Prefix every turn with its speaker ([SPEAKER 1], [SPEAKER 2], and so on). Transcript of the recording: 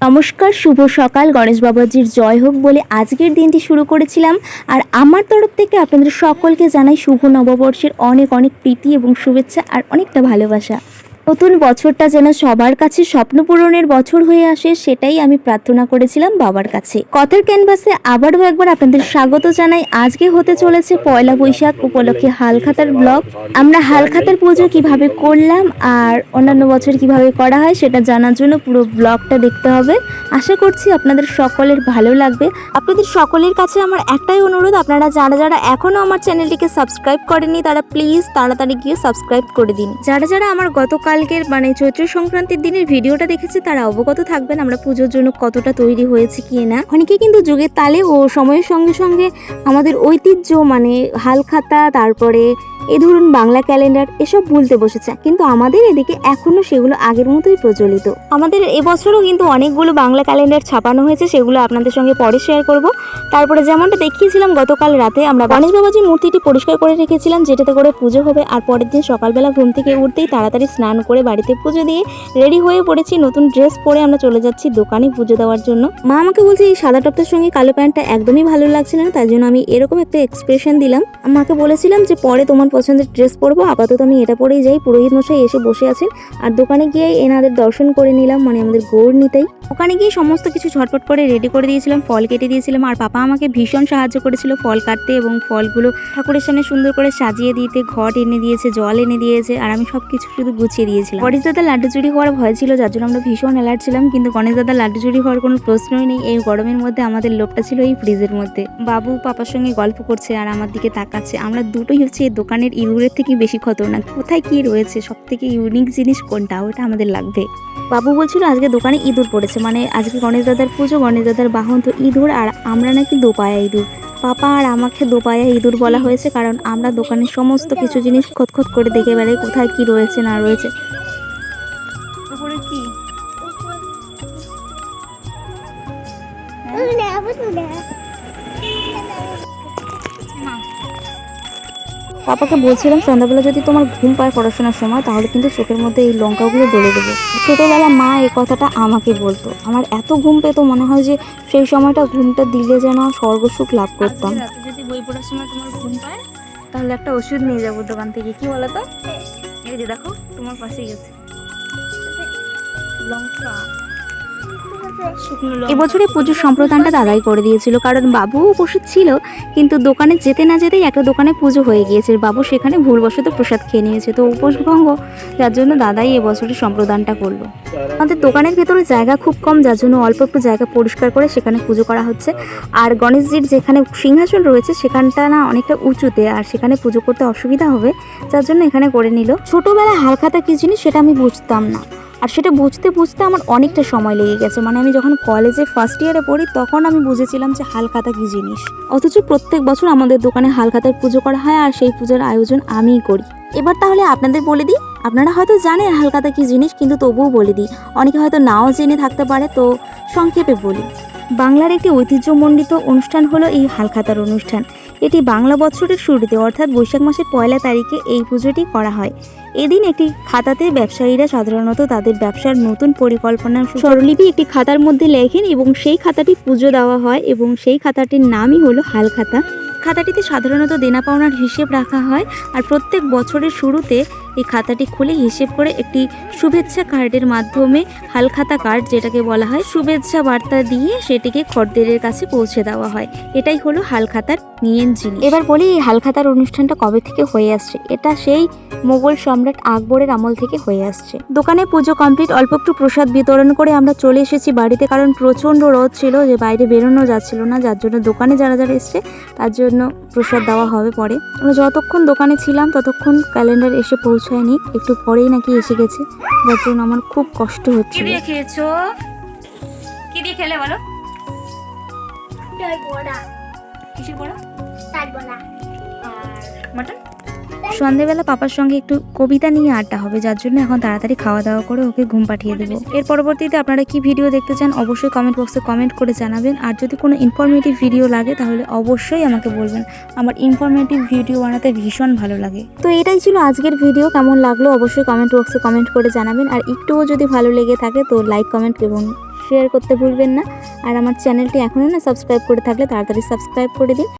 [SPEAKER 1] নমস্কার, শুভ সকাল। গণেশ বাবাজির জয় হোক বলে আজকের দিনটি শুরু করেছিলাম। আর আমার তরফ থেকে আপনাদের সকলকে জানাই শুভ নববর্ষের অনেক অনেক প্রীতি এবং শুভেচ্ছা আর অনেকটা ভালোবাসা। নতুন বছরটা যেন সবার কাছে স্বপ্ন পূরণের বছর হয়ে আসে, সেটাই আমি প্রার্থনা করেছিলাম বাবার কাছে। কথার ক্যানভাসে আবারও একবার আপনাদের স্বাগত জানাই। আজকে হতে চলেছে পয়লা বৈশাখ উপলক্ষে হালখাতার ব্লগ। আমরা হালখাতার পুজো কিভাবে করলাম আর অন্যান্য বছর কিভাবে করা হয় সেটা জানার জন্য পুরো ব্লগটা দেখতে হবে। আশা করছি আপনাদের সকলের ভালো লাগবে। আপনাদের সকলের কাছে আমার একটাই অনুরোধ, আপনারা যারা যারা এখনও আমার চ্যানেলটিকে সাবস্ক্রাইব করেননি তারা প্লিজ তাড়াতাড়ি গিয়ে সাবস্ক্রাইব করে দিন। যারা যারা আমার গতকালকের চৈত্র সংক্রান্তির দিনের ভিডিওটা দেখেছে তারা অবগত থাকবেন আমরা পুজোর জন্য কতটা তৈরি হয়েছি কি না। অনেকে কিন্তু যুগের তালে ও সময়ের সঙ্গে সঙ্গে আমাদের ঐতিহ্য হালখাতা, তারপরে এই ধরুন বাংলা ক্যালেন্ডার এসব ভুলতে বসেছে, কিন্তু আমাদের এদিকে এখনো সেগুলো আগের মতোই প্রচলিত। আমাদের এবছরও কিন্তু অনেকগুলো বাংলা ক্যালেন্ডার ছাপানো হয়েছে, সেগুলো আপনাদের সঙ্গে পরে শেয়ার করব। তারপরে যেমনটা দেখিয়েছিলাম গতকাল রাতে আমরা গণেশ বাবাজির মূর্তিটি পরিষ্কার করে রেখেছিলাম, যেটাতে করে পুজো হবে। আর পরের দিন সকালবেলা ঘুম থেকে উঠতেই তাড়াতাড়ি স্নান করে বাড়িতে পুজো দিয়ে রেডি হয়ে পড়েছি। নতুন ড্রেস পরে আমরা চলে যাচ্ছি দোকানে পুজো দেওয়ার জন্য। মা আমাকে বলছে এই সাদা টপটার সঙ্গে কালো প্যান্টটা একদমই ভালো লাগছে না, তাই জন্য আমি এরকম একটা এক্সপ্রেশন দিলাম। মাকে বলেছিলাম যে পরে তোমার পছন্দের ড্রেস পরবো, আপাতত আমি এটা পরেই যাই। পুরোহিত মশাই এসে বসে আছেন আর দোকানে গিয়ে এনাদের দর্শন করে নিলাম, আমাদের গৌর নিতাই। ওখানে গিয়ে সমস্ত কিছু ঝটপট করে রেডি করে দিয়েছিলাম, ফল কেটে দিয়েছিলাম। আর পাপা আমাকে ভীষণ সাহায্য করেছিল ফল কাটতে এবং ফলগুলো ঠাকুরের সামনে সুন্দর করে সাজিয়ে দিতে। ঘট এনে দিয়েছে, জল এনে দিয়েছে, আর আমি সবকিছু শুধু গুছিয়ে দিয়েছিলাম। গণেশ দাদা লাড্ডু চুরি হওয়ার ভয় ছিল, যার জন্য আমরা ভীষণ অ্যালার্ট ছিলাম, কিন্তু গণেশ দাদা লাড্ডু চুরি হওয়ার কোনো প্রশ্নই নেই। এই গরমের মধ্যে আমাদের লোভটা ছিল এই ফ্রিজের মধ্যে। বাবু পাপার সঙ্গে গল্প করছে আর আমার দিকে তাকাচ্ছে। আমরা দুটোই হচ্ছে এই দোকানের ইঁদুরের থেকে বেশি খতরনাক। কোথায় কি রয়েছে, সব থেকে ইউনিক জিনিস কোনটা, ওটা আমাদের লাগবে। বাবু বলছিল আজকে দোকানে ইঁদুর পড়েছে, আজকে গণেশ দাদার পুজো, গণেশ দাদার বাহন তো ইঁদুর, আর আমরা নাকি দোপায়া ইঁদুর। পাপা আর আমাকে দোপায়া ইঁদুর বলা হয়েছে, কারণ আমরা দোকানের সমস্ত কিছু জিনিস খতখত করে দেখে বেড়াই কোথায় কি রয়েছে না রয়েছে। কি পাপাকে বলছিলাম সন্ধ্যাবেলা যদি তোমার ঘুম পায় পড়াশোনার সময়, তাহলে কিন্তু চোখের মধ্যে এই লঙ্কাগুলো ডলে দেবো। ছোটোবেলা মা এই কথাটা আমাকে বলতো। আমার এত ঘুম পেতো, মনে হয় যে সেই সময়টা ঘুমটা দিলে যেন স্বর্গসুখ লাভ করতাম। যদি বই পড়ার সময় তোমার ঘুম পায় তাহলে একটা ওষুধ নিয়ে যাবো দোকান থেকে। কি বলো তো, এই যে দেখো তোমার পাশেই গেছে লঙ্কা। এবছরে পুজোর সম্প্রদানটা দাদাই করে দিয়েছিল, কারণ বাবু উপস্থিত ছিল, কিন্তু দোকানে যেতে না যেতেই একটা দোকানে পুজো হয়ে গিয়েছে। বাবু সেখানে ভুলবশত প্রসাদ খেয়ে নিয়েছে, তো উপোসভঙ্গ, যার জন্য দাদাই এবছরে সম্প্রদানটা করলো। আমাদের দোকানের ভেতরে জায়গা খুব কম, যার জন্য অল্প একটু জায়গা পরিষ্কার করে সেখানে পুজো করা হচ্ছে। আর গণেশজির যেখানে সিংহাসন রয়েছে সেখানটা না অনেকটা উঁচুতে, আর সেখানে পুজো করতে অসুবিধা হবে, যার জন্য এখানে করে নিল। ছোটোবেলায় হালখাতা কি জিনিস সেটা আমি বুঝতাম না, আর সেটা বুঝতে বুঝতে আমার অনেকটা সময় লেগে গেছে। আমি যখন কলেজে ফার্স্ট ইয়ারে পড়ি তখন আমি বুঝেছিলাম যে হালখাতা কী জিনিস। অথচ প্রত্যেক বছর আমাদের দোকানে হালখাতার পুজো করা হয়, আর সেই পুজোর আয়োজন আমিই করি। এবার তাহলে আপনাদের বলে দিই, আপনারা হয়তো জানেন হালখাতা কী জিনিস, কিন্তু তবুও বলে দিই, অনেকে হয়তো নাও জেনে থাকতে পারে, তো সংক্ষেপে বলি। বাংলার একটি ঐতিহ্যমণ্ডিত অনুষ্ঠান হলো এই হালখাতার অনুষ্ঠান। এটি বাংলা বছরের শুরুতে অর্থাৎ বৈশাখ মাসের 1 তারিখে এই পুজোটি করা হয়। এদিন একটি খাতাতে ব্যবসায়ীরা সাধারণত তাদের ব্যবসার নতুন পরিকল্পনা স্বরলিপি একটি খাতার মধ্যে লেখেন এবং সেই খাতাটি পুজো দেওয়া হয়, এবং সেই খাতাটির নামই হলো হালখাতা। খাতাটিতে সাধারণত দেনা পাওনার হিসেব রাখা হয়, আর প্রত্যেক বছরের শুরুতে এই খাতাটি খুলে হিসেব করে একটি শুভেচ্ছা কার্ডের মাধ্যমে, হালখাতা কার্ড যেটাকে বলা হয়, শুভেচ্ছা বার্তা দিয়ে সেটিকে খদ্দেরের কাছে পৌঁছে দেওয়া হয়। এটাই হলো হালখাতার মেন জিনিস। এবার বলি এই হালখাতার অনুষ্ঠানটা কবে থেকে হয়ে আসছে। এটা সেই মোগল সম্রাট আকবরের আমল থেকে হয়ে আসছে। দোকানে পুজো কমপ্লিট, অল্প একটু প্রসাদ বিতরণ করে আমরা চলে এসেছি বাড়িতে, কারণ প্রচণ্ড রোদ ছিল, যে বাইরে বেরোনো যাচ্ছিল না, যার জন্য দোকানে যারা যারা এসছে তার জন্য প্রসাদ দেওয়া হবে পরে। আমরা যতক্ষণ দোকানে ছিলাম ততক্ষণ ক্যালেন্ডার এসে পৌঁছায়নি, একটু পরেই নাকি এসে গেছে, যার জন্য আমার খুব কষ্ট হচ্ছে। কি দিয়ে খেয়েছো? কি দিয়ে খেলে বলো? কিসের বড়া? মটন। সন্ধ্যেবেলা পাপার সঙ্গে একটু কবিতা নিয়ে আড্ডা হবে, যার জন্য এখন তাড়াতাড়ি খাওয়া দাওয়া করে ওকে ঘুম পাঠিয়ে দেবো। এর পরবর্তীতে আপনারা কি ভিডিও দেখতে চান অবশ্যই কমেন্ট বক্সে কমেন্ট করে জানাবেন। আর যদি কোনো ইনফরমেটিভ ভিডিও লাগে তাহলে অবশ্যই আমাকে বলবেন, আমার ইনফরমেটিভ ভিডিও বানাতে ভীষণ ভালো লাগে। তো এটাই ছিল আজকের ভিডিও, কেমন লাগলো অবশ্যই কমেন্ট বক্সে কমেন্ট করে জানাবেন। আর একটুও যদি ভালো লেগে থাকে তো লাইক কমেন্ট এবং শেয়ার করতে ভুলবেন না। আর আমার চ্যানেলটি এখনও না সাবস্ক্রাইব করে থাকলে তাড়াতাড়ি সাবস্ক্রাইব করে দিন।